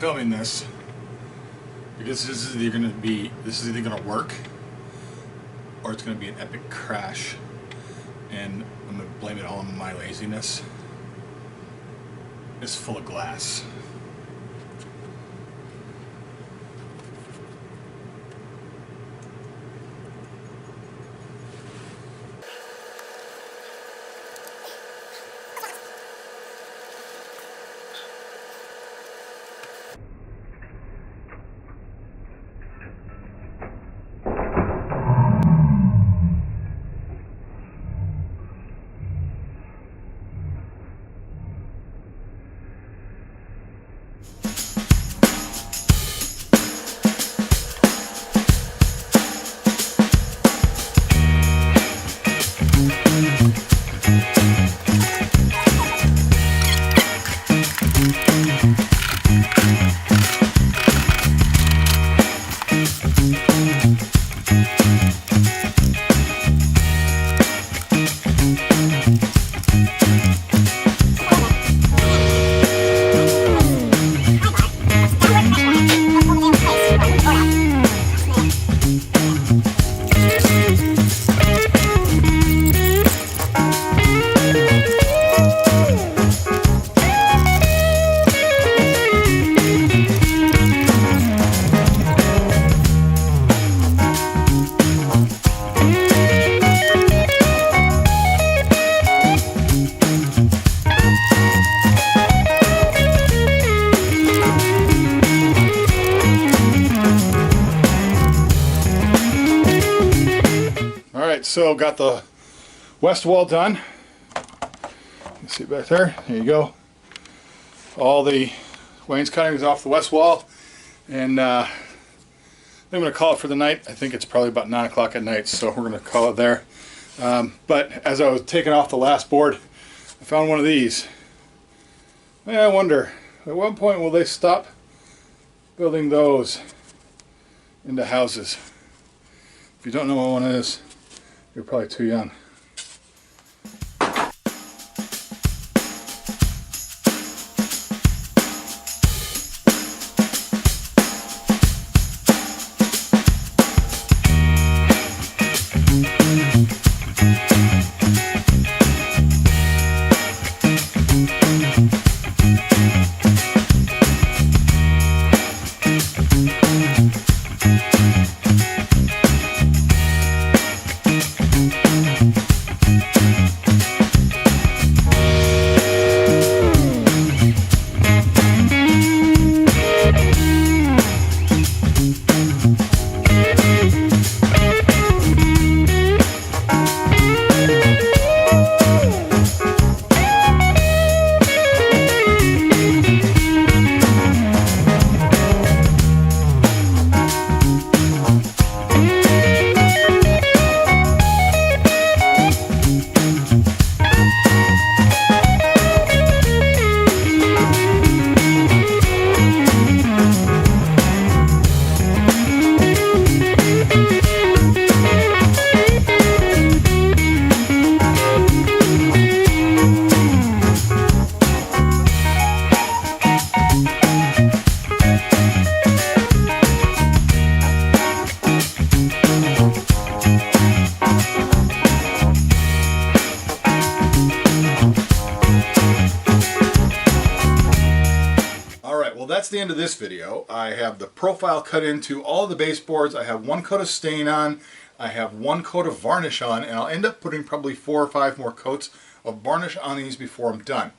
filming this because this is either going to work or it's going to be an epic crash, and I'm going to blame it all on my laziness. It's full of glass. So got the west wall done. You see back there? There you go. All the wainscoting is off the west wall, and I'm going to call it for the night. I think it's probably about 9 o'clock at night, so we're going to call it there. But as I was taking off the last board, I found one of these. I wonder, at what point will they stop building those into houses? If you don't know what one is, you're probably too young. That's the end of this video. I have the profile cut into all the baseboards. I have one coat of stain on. I have one coat of varnish on, and I'll end up putting probably 4 or 5 more coats of varnish on these before I'm done.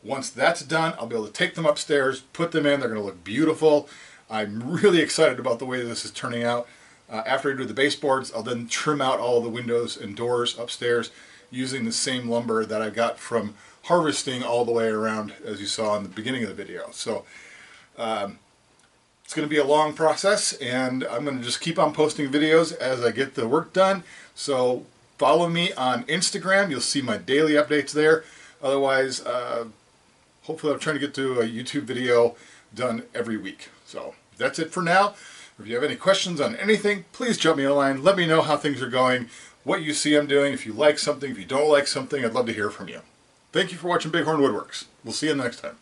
Once that's done, I'll be able to take them upstairs, put them in. They're going to look beautiful. I'm really excited about the way this is turning out. After I do the baseboards, I'll then trim out all the windows and doors upstairs using the same lumber that I got from harvesting all the way around, as you saw in the beginning of the video. So it's going to be a long process, and I'm going to just keep on posting videos as I get the work done. So follow me on Instagram. You'll see my daily updates there. Otherwise, hopefully I'm trying to get to a YouTube video done every week. So that's it for now. If you have any questions on anything, please jump me a line. Let me know how things are going, what you see I'm doing. If you like something, if you don't like something, I'd love to hear from you. Thank you for watching Bighorn Woodworks. We'll see you next time.